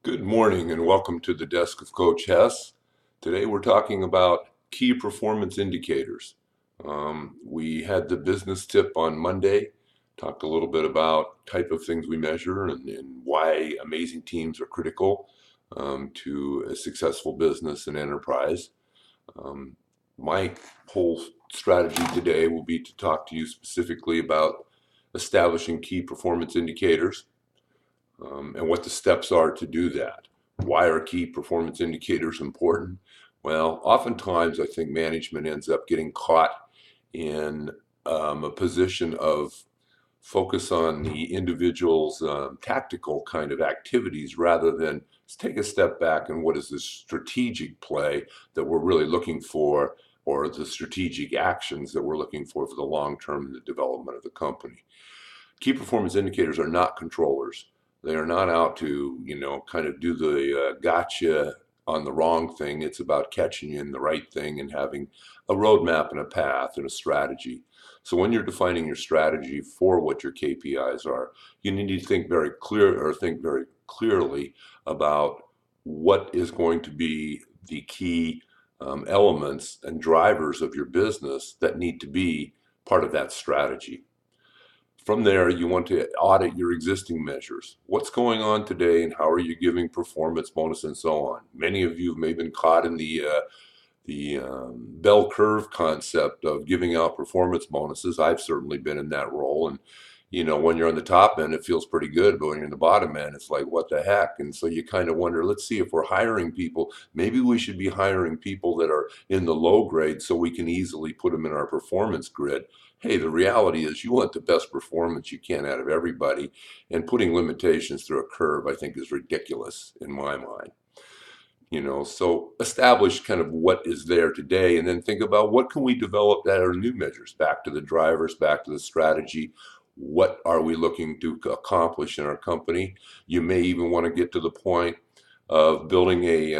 Good morning and welcome to the desk of Coach Hess. Today we're talking about key performance indicators. We had the business tip on Monday, talked a little bit about type of things we measure and why amazing teams are critical to a successful business and enterprise. Um, my whole strategy today will be to talk to you specifically about establishing key performance indicators and what the steps are to do that. Why are key performance indicators important? Well, oftentimes I think management ends up getting caught in a position of focus on the individual's tactical kind of activities rather than take a step back and what is the strategic play that we're really looking for, or the strategic actions that we're looking for the long term in the development of the company. Key performance indicators are not controllers. They are not out to, kind of do the gotcha on the wrong thing. It's about catching you in the right thing and having a roadmap and a path and a strategy. So when you're defining your strategy for what your KPIs are, you need to think very clearly about what is going to be the key elements and drivers of your business that need to be part of that strategy. From there, you want to audit your existing measures. What's going on today and how are you giving performance bonus and so on? Many of you may have been caught in the bell curve concept of giving out performance bonuses. I've certainly been in that role. And, when you're on the top end, it feels pretty good. But when you're in the bottom end, it's like, what the heck? And so you kind of wonder, let's see if we're hiring people. Maybe we should be hiring people that are in the low grade so we can easily put them in our performance grid. Hey, the reality is you want the best performance you can out of everybody. And putting limitations through a curve, I think, is ridiculous in my mind. So establish kind of what is there today and then think about what can we develop that are new measures, back to the drivers, back to the strategy. What are we looking to accomplish in our company? You may even want to get to the point of building a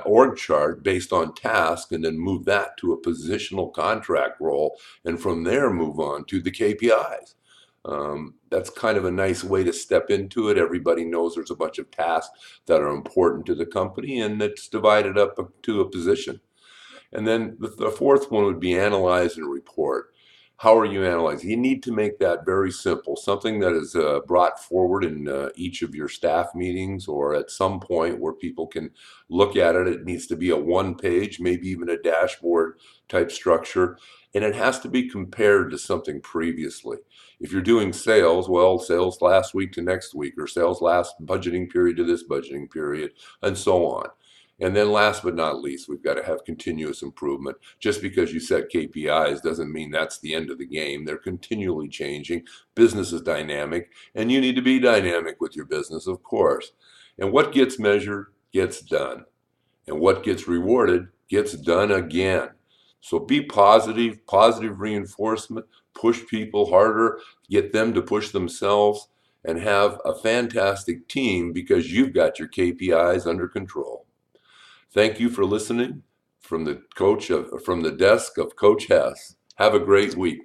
org chart based on task and then move that to a positional contract role, and from there move on to the KPIs. That's kind of a nice way to step into it. Everybody knows there's a bunch of tasks that are important to the company, and it's divided up to a position. And then the fourth one would be analyze and report. How are you analyzing? You need to make that very simple, something that is brought forward in each of your staff meetings or at some point where people can look at it. It needs to be a one page, maybe even a dashboard type structure, and it has to be compared to something previously. If you're doing sales, well, sales last week to next week, or sales last budgeting period to this budgeting period, and so on. And then last but not least, we've got to have continuous improvement. Just because you set KPIs doesn't mean that's the end of the game. They're continually changing. Business is dynamic, and you need to be dynamic with your business, of course. And what gets measured gets done. And what gets rewarded gets done again. So be positive reinforcement, push people harder, get them to push themselves, and have a fantastic team because you've got your KPIs under control. Thank you for listening from the desk of Coach Hess. Have a great week.